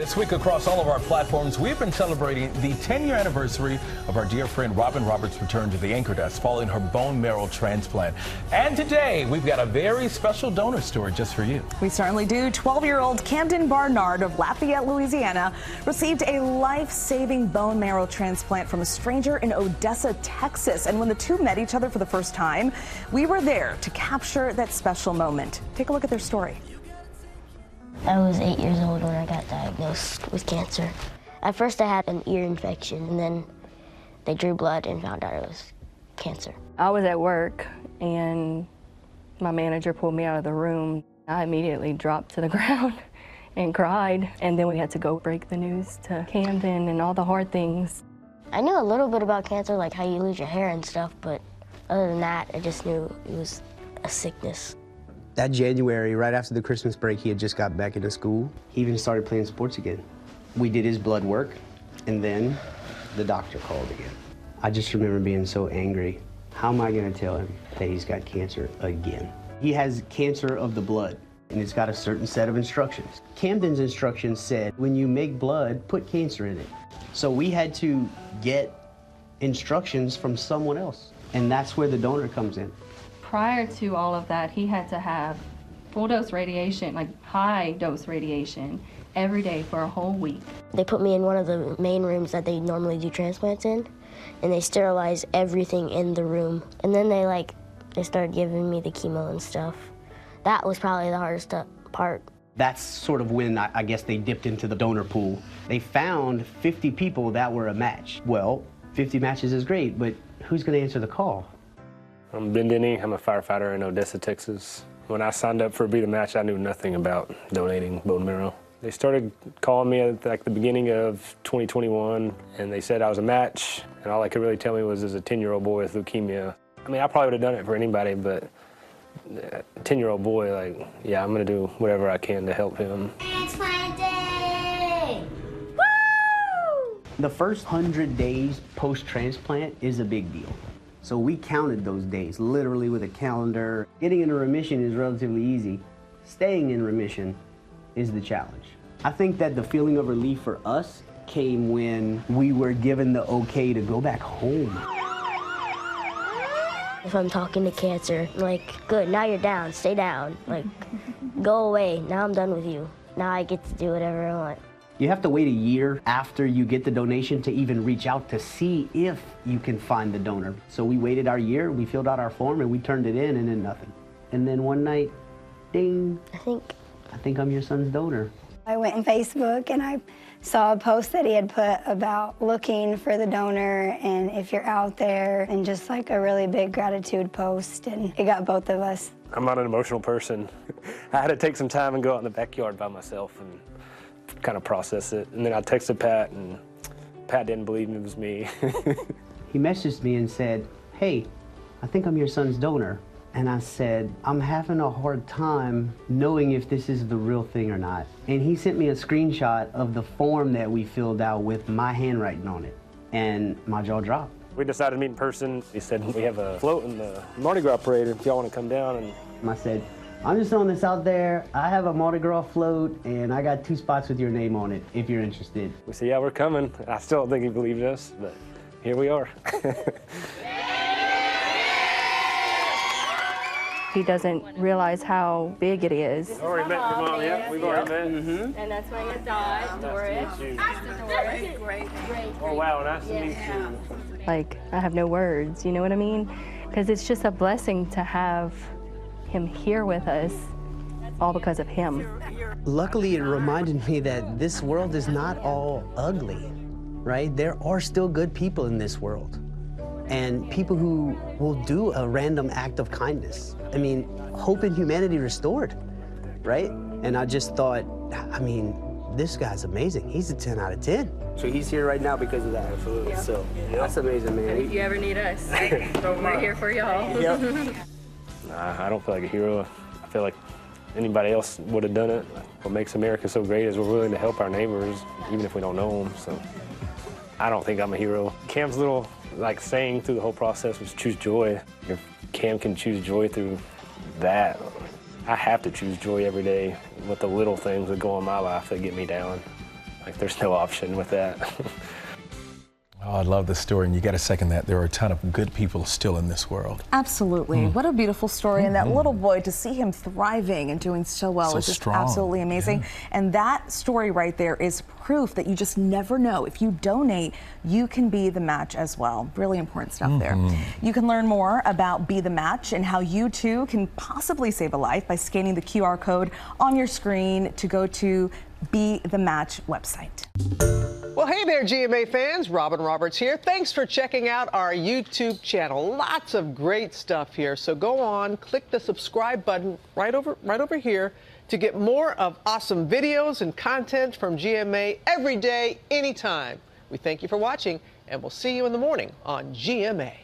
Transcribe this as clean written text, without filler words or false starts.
This week across all of our platforms, we've been celebrating the 10-year anniversary of our dear friend Robin Roberts' return to the anchor desk following her bone marrow transplant. And today, we've got a very special donor story just for you. We certainly do. 12-year-old Camden Barnard of Lafayette, Louisiana, received a life-saving bone marrow transplant from a stranger in Odessa, Texas. And when the two met each other for the first time, we were there to capture that special moment. Take a look at their story. I was 8 years old when I got diagnosed with cancer. At first I had an ear infection, and then they drew blood and found out it was cancer. I was at work and my manager pulled me out of the room. I immediately dropped to the ground and cried, and then we had to go break the news to Camden and all the hard things. I knew a little bit about cancer, like how you lose your hair and stuff, but other than that, I just knew it was a sickness. That January, right after the Christmas break, he had just got back into school. He even started playing sports again. We did his blood work, and then the doctor called again. I just remember being so angry. How am I gonna tell him that he's got cancer again? He has cancer of the blood, and it's got a certain set of instructions. Camden's instructions said, when you make blood, put cancer in it. So we had to get instructions from someone else, and that's where the donor comes in. Prior to all of that, he had to have full dose radiation, like high dose radiation, every day for a whole week. They put me in one of the main rooms that they normally do transplants in, and they sterilize everything in the room. And then they started giving me the chemo and stuff. That was probably the hardest part. That's sort of when I guess they dipped into the donor pool. They found 50 people that were a match. Well, 50 matches is great, but who's gonna answer the call? I'm Ben Denney. I'm a firefighter in Odessa, Texas. When I signed up for Be the Match, I knew nothing about donating bone marrow. They started calling me at the beginning of 2021, and they said I was a match, and all they could really tell me was as a 10-year-old boy with leukemia. I mean, I probably would have done it for anybody, but a 10-year-old boy, like, yeah, I'm gonna do whatever I can to help him. Transplant day! Woo! The first 100 days post-transplant is a big deal. So we counted those days, literally with a calendar. Getting into remission is relatively easy. Staying in remission is the challenge. I think that the feeling of relief for us came when we were given the okay to go back home. If I'm talking to cancer, like, good, now you're down, stay down. Like, go away, now I'm done with you. Now I get to do whatever I want. You have to wait a year after you get the donation to even reach out to see if you can find the donor. So we waited our year, we filled out our form, and we turned it in, and then nothing. And then one night, ding, I think I'm your son's donor. I went on Facebook and I saw a post that he had put about looking for the donor and if you're out there, and just like a really big gratitude post, and it got both of us. I'm not an emotional person. I had to take some time and go out in the backyard by myself and kind of process it. And then I texted Pat, and Pat didn't believe it was me. He messaged me and said, hey, I think I'm your son's donor. And I said, I'm having a hard time knowing if this is the real thing or not. And he sent me a screenshot of the form that we filled out with my handwriting on it. And my jaw dropped. We decided to meet in person. He said, we have a float in the Mardi Gras parade if y'all want to come down. And I said, I'm just throwing this out there. I have a Mardi Gras float, and I got 2 spots with your name on it, if you're interested. We said, yeah, we're coming. I still don't think he believed us, but here we are. He doesn't realize how big it is. Already met your mom, yeah? We've already met. And that's my dad, Doris. Great. Oh, wow, nice to meet you. Like, I have no words, you know what I mean? Because it's just a blessing to have him here with us, all because of him. Luckily, it reminded me that this world is not all ugly, right? There are still good people in this world, and people who will do a random act of kindness. I mean, hope in humanity restored, right? And I just thought, I mean, this guy's amazing. He's a 10 out of 10. So he's here right now because of that. Absolutely. Yeah. So that's amazing, man. And if you ever need us, we're here for y'all. Yep. Nah, I don't feel like a hero. I feel like anybody else would have done it. What makes America so great is we're willing to help our neighbors, even if we don't know them. So I don't think I'm a hero. Cam's little saying through the whole process was choose joy. If Cam can choose joy through that, I have to choose joy every day with the little things that go in my life that get me down. Like, there's no option with that. Oh, I love this story, and you got to second that. There are a ton of good people still in this world. Absolutely. What a beautiful story. And that little boy, to see him thriving and doing so well is just absolutely amazing. And that story right there is proof that you just never know. If you donate, you can be the match as well. Really important stuff there. You can learn more about Be the Match and how you too can possibly save a life by scanning the QR code on your screen to go to Be the Match website. Well, hey there, GMA fans. Robin Roberts here. Thanks for checking out our YouTube channel. Lots of great stuff here. So go on, click the subscribe button right over here to get more of awesome videos and content from GMA every day, anytime. We thank you for watching, and we'll see you in the morning on GMA.